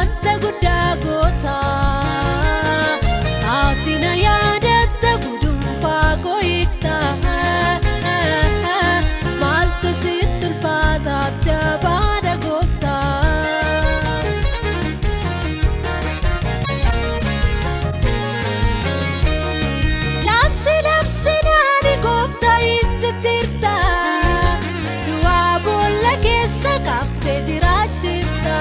wanta guddaa goota. Ati na yaadatta gudunfaa koo hiikta. Maaltu sitti ulfaata jabaadha gooftaa. Labsi naani gooftaa itti tirta. Du'aa boolla keessa kaaftee jiraachifta.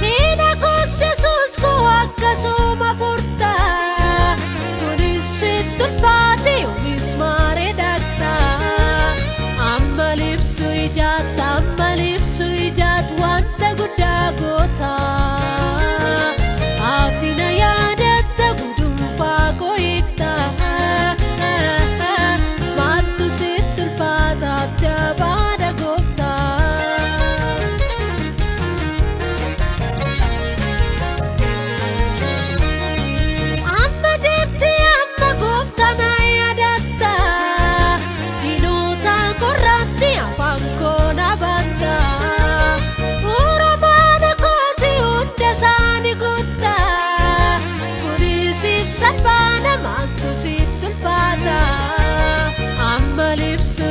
Hina koos Yesuus koo akkasuma furta. Kunis sitti ulfaate yoomis maaree dhaqxa. Amma libsu ijaat wanta guddaa goota. Ati na yaadatta gudunfaa koo hiikta. Maaltu sitti ulfaata jabaadha gooftaa. Amma jetti amma gooftaa na yaadatta. Diinota korratti afaan koo na banta. Oromoon kooti hunda isaanii gutta. Kunisiif salphaadha maaltu sitti ulfaata. Amma libsu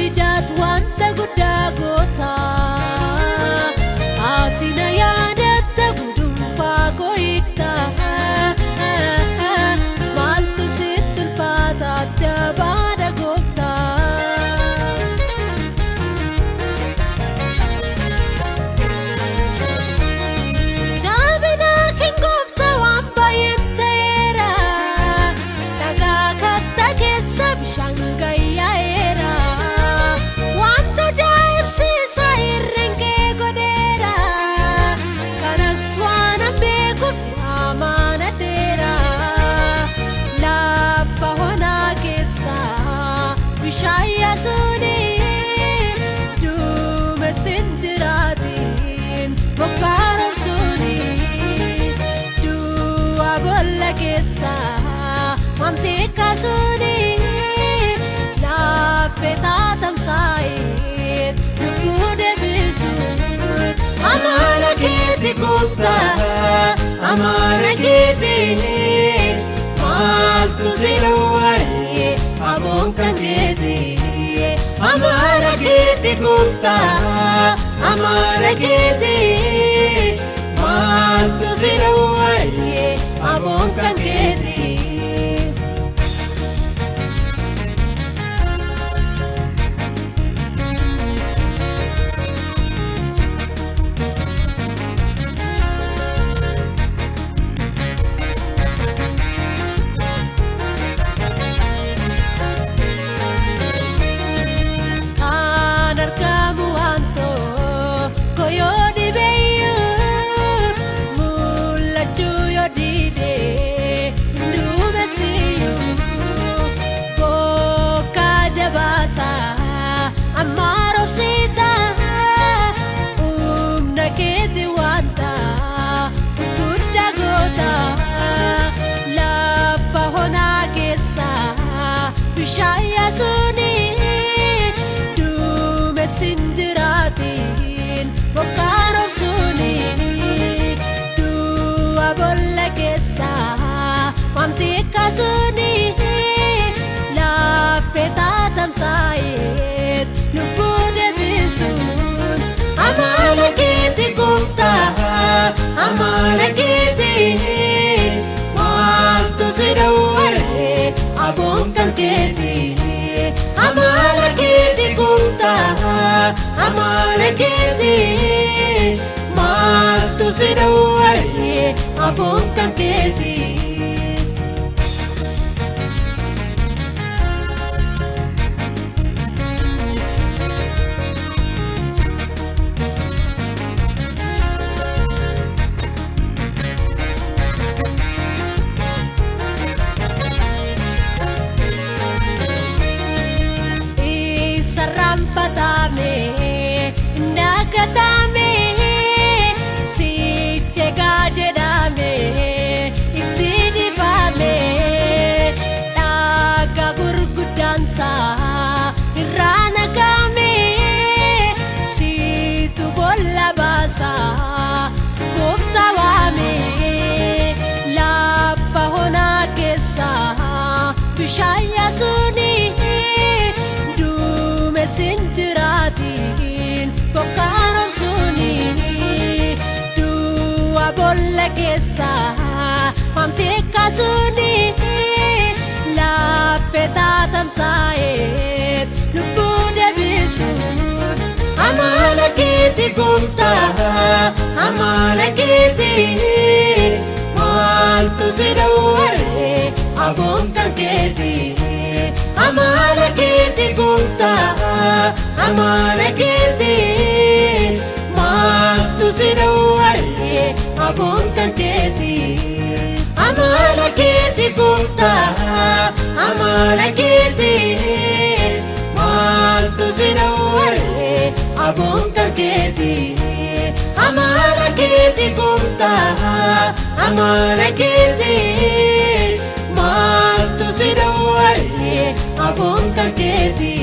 ijaat wanta guddaa goota. Ati na yaadatta gudunfaa koo hiikta. Maaltu sitti ulfaata jabaadha gooftaa. Jabina kee gooftaa waan baay'een ta'eera. Dhagaa kattaa keessa bishaan gayyaa'eera. Wanta ajaa'ibsiisaa irreen kee godheera. Kanas waan an beekuuf si amanadheera. Lafa onaa keessa bishaan yaasuuni. Duumessin jiraatiin bokkaa roobsuuni. Du'a boolla keessa wamtii kaasuuni. Laaffee taatamsaa'eet lubbuu deebisuun. Amaana keeti gooftaa, amaana keeti. Maaltu si dhowware aboon kan keeti. Amaana keeti gooftaa, amaana keeti. Maaltu si dhowware aboon kan keeti. Kan argamu waantoo koyoo dhibeeyyuu. Mul'achuu yoo diidee duumessiyyuu. Bokkaa jabaasaa amma roobsita. Humna keeti wanta guddaa goota. Lafa onaa keessa bishaan yaasuuni. Duumessin jiraatiin bokkaa roobsuuni. Du'a boolla keessa wamtii kaasuuni. Laaffee taatamsaa'eet lubbuu deebisuun. Amaana keeti gooftaa, amaana keeti. Maaltu si dhowware aboon kan keeti. Amaana keeti gooftaa, amaana keeti. Maaltu si dhowware aboon kan keeti. Sarrampatame, nakatame. Sichega jedhame itti dibame. Dhagaa gurguddaansa irraa nagame. Situ boolla baasa bishaya suni dume sintiratin pokaram suni dua bolla kessa pamte kasuni la petatam saet lubude bisun amalakiti kumta amalakiti maltu sidaware abon kanketi amalakiti kumta amalakiti maltu sidaware abon kanketi amalakiti kumta amalakiti maltu sidaware abon kanketi amalakiti kumta amalakiti maltu sidaware abon kanketi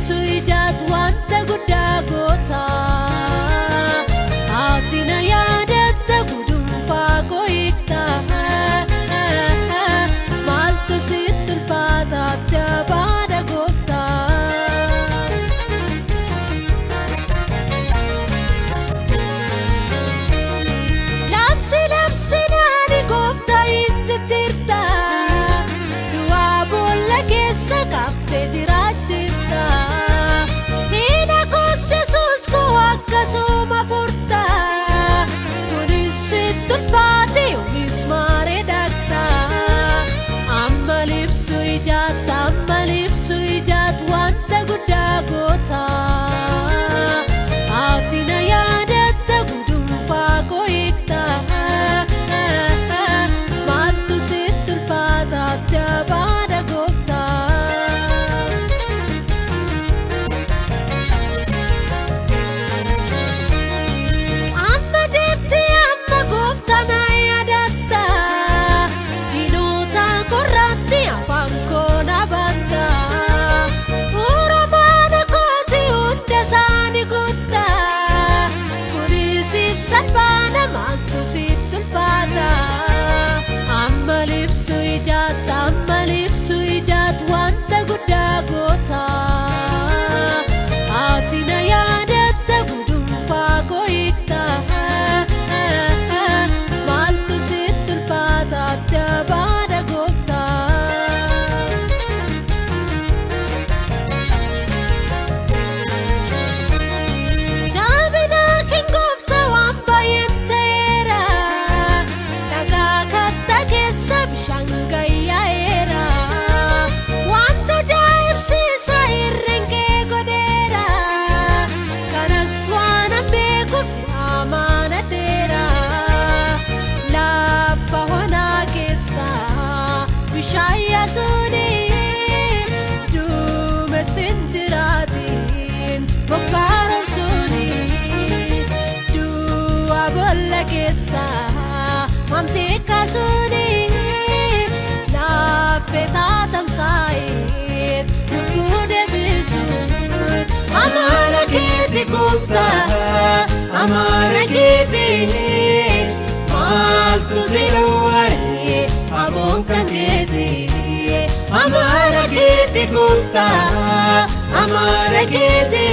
Suijat wanta gudda gota atina yaadatta gudunfa goikta maltu sittul fata jabada gofta lapsi nani gofta ittirta dua bolla kessa kafte jirajirta Suma furta Kunisittul fati umismare dakta Ammalipsu ijat wanta gudda gota Atina yaadatta gudunfa goikta Maltu sittul fata jabada gofta Sittul fata ammalipsu ijat wanta gudda gota atina yaadatta gudunfa goikta maltu sittul fata jabada gofta Shangaya era wanta jaib sisa irrenke godera kanaswana bekuf si amana dera la pahona kesa bishaya suni dume sintiratin bokaram suni dua bolla kesa mamte kasuni petatam saet lubude bisun amalakiti kumta amalakiti maltu sidaware abon kanketi amalakiti kumta amalakiti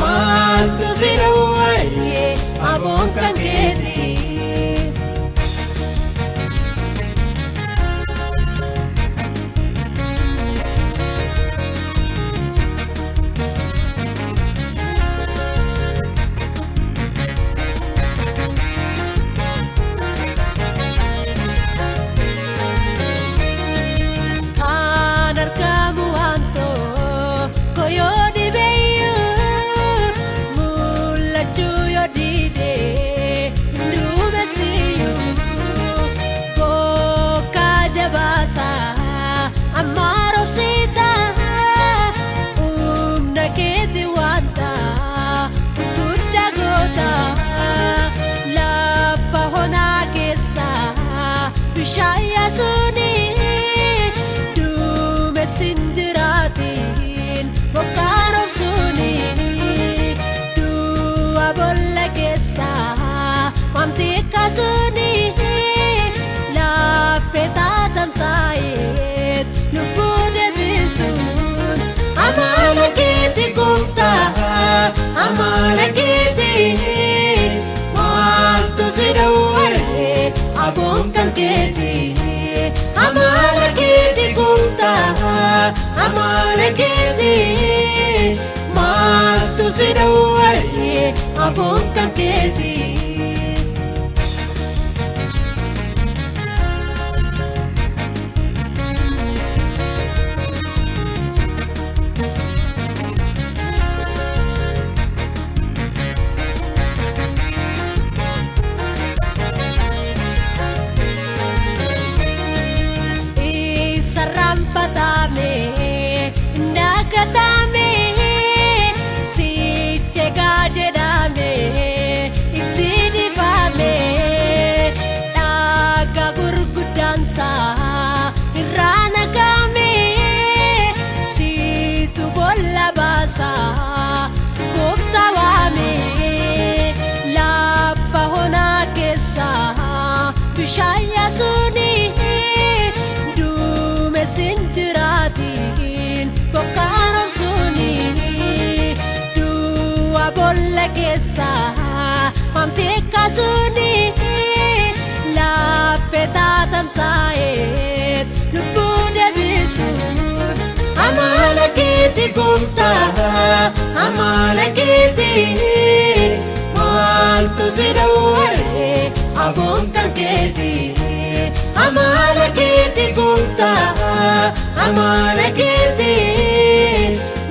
maltu sidaware abon kanketi bishaya suni dume sindiratin bokarof suni du abolla kessa mamti kasuni la petatam sayet lubude bisun amala kiti gupta amala kiti maltu sidaware abon kan kiti amala kiti gupta amala kiti maltu sidaware abon kan kiti Rampatame, nakatame, si chega jedame, itidipame, daga gurgudansa, irana kame, si tu bolla basa, guftawame, la pahona kesa, bishaya suni. Sintiratin bokarof suni du abolla kessa mamti kasuni la petatam sayet lubude bisun amala kiti gupta amala kiti maltu sidaware abon kan kiti amala kiti gupta amala kiti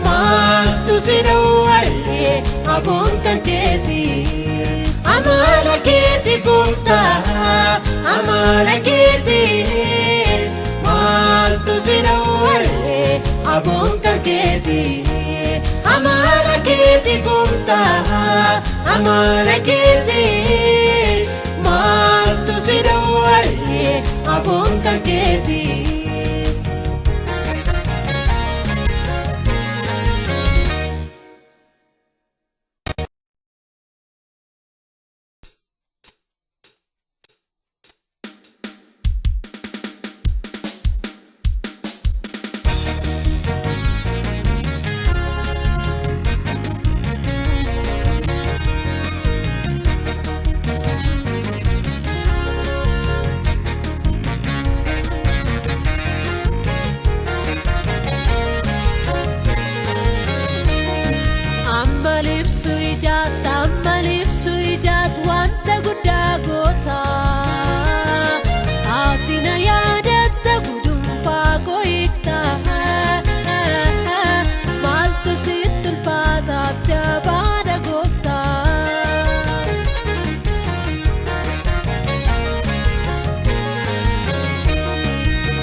maltu sidaware abon kan kiti amala kiti gupta amala kiti maltu sidaware abon kan kiti amala kiti gupta amala kiti maltu sidaware abon kan kiti Suijat wanta gudda gota atina yadatta gudunfa goita maltu situl fata jabada gota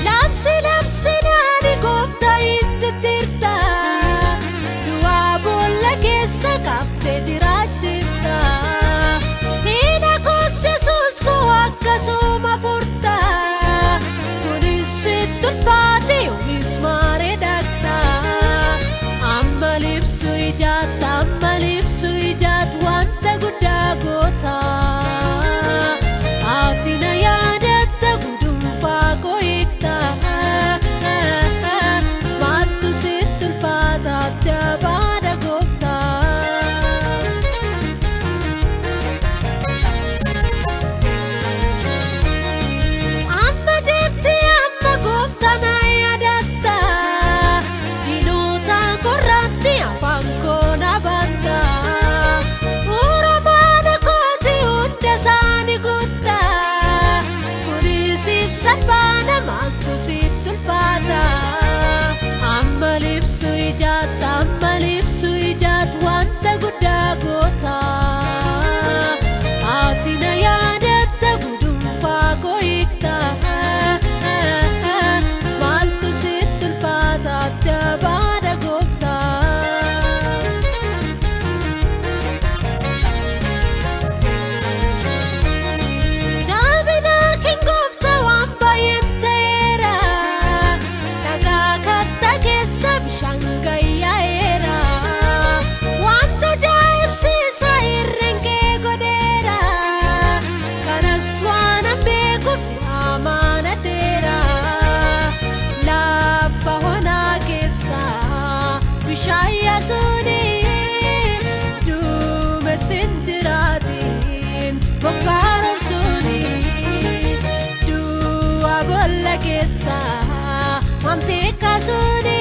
lapsi nani gota ittirta dua bolla kessa kafte dirajita Suma furta Kunisitun fati umismare dakta Ammalip suijat wanta gudda gota Atina yadatta gudunfa goita Maltu situn fata jabada gota Situl fata ammalip suijat wanta gudda gota atina yadatta gudunfa goita maltu situl fata jabada gota Jabina king gota wamba keessa wamti kaasuni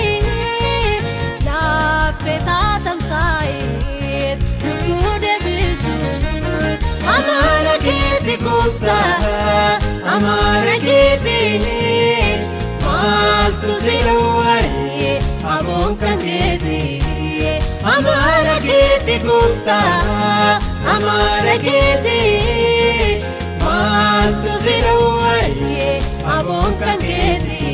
laaffee taatamsaa'eet lubbuu deebisuun amaana keeti gooftaa amaana keeti maaltu si dhowware aboon kan keeti amaana keeti gooftaa amaana keeti maaltu si dhowware aboon kan keeti.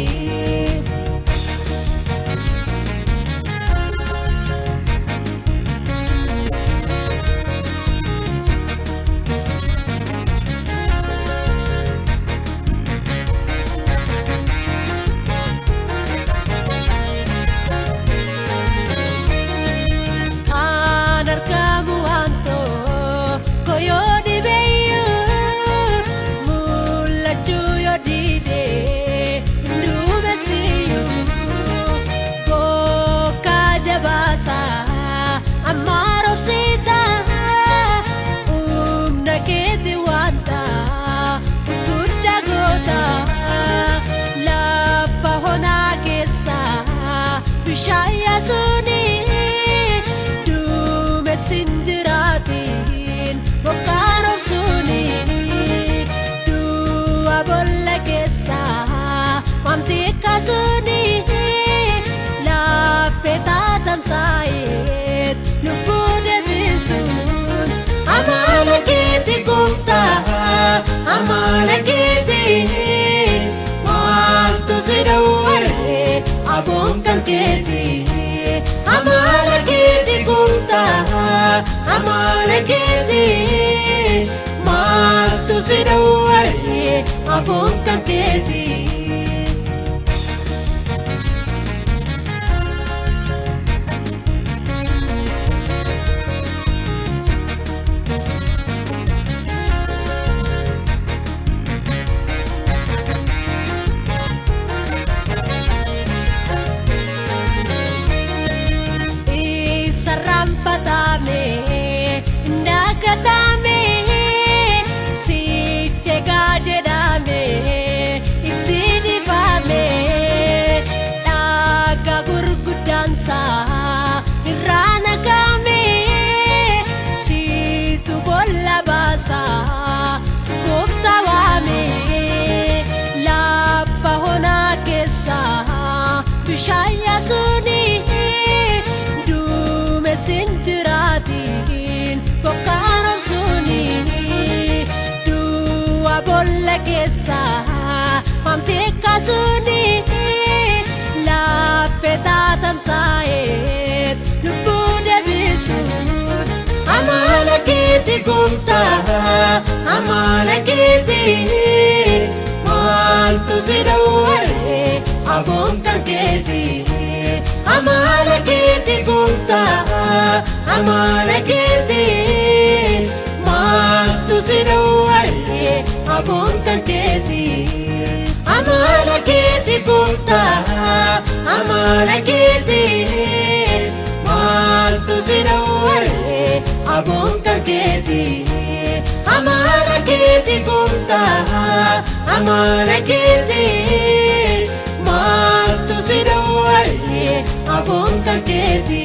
Amaro sita naketi wanta gudda gota la pahona kesa bishaya suni du mesindiratin bokaro suni du abolla kesa wamti kasuni la petatam sai lubbuu deebisuun amaana keeti gooftaa amaana keeti maaltu si dhowware aboon kan keeti amaana keeti gooftaa amaana keeti maaltu si dhowware aboon kan keeti. Rampatame, nakatame, si cega jedame, itidifame, naga gurgudansa, irana kame, si tu bolla basa, goftawame, la pahona kesa, bishaya suni. Sintiratin bokkaanam suni du'a bolla keessa wamti kaasuni laaffee taatamsaa'eet lubbuu deebisuun amaana keeti gooftaa amaana keeti maaltu si dhowware aboon kan keeti amaana keeti gooftaa amaana keeti maaltu si dhowware aboon kan keeti amaana keeti gooftaa amaana keeti maaltu si dhowware aboon kan keeti amaana keeti gooftaa amaana keeti maaltu si dhowware aboon kan keeti.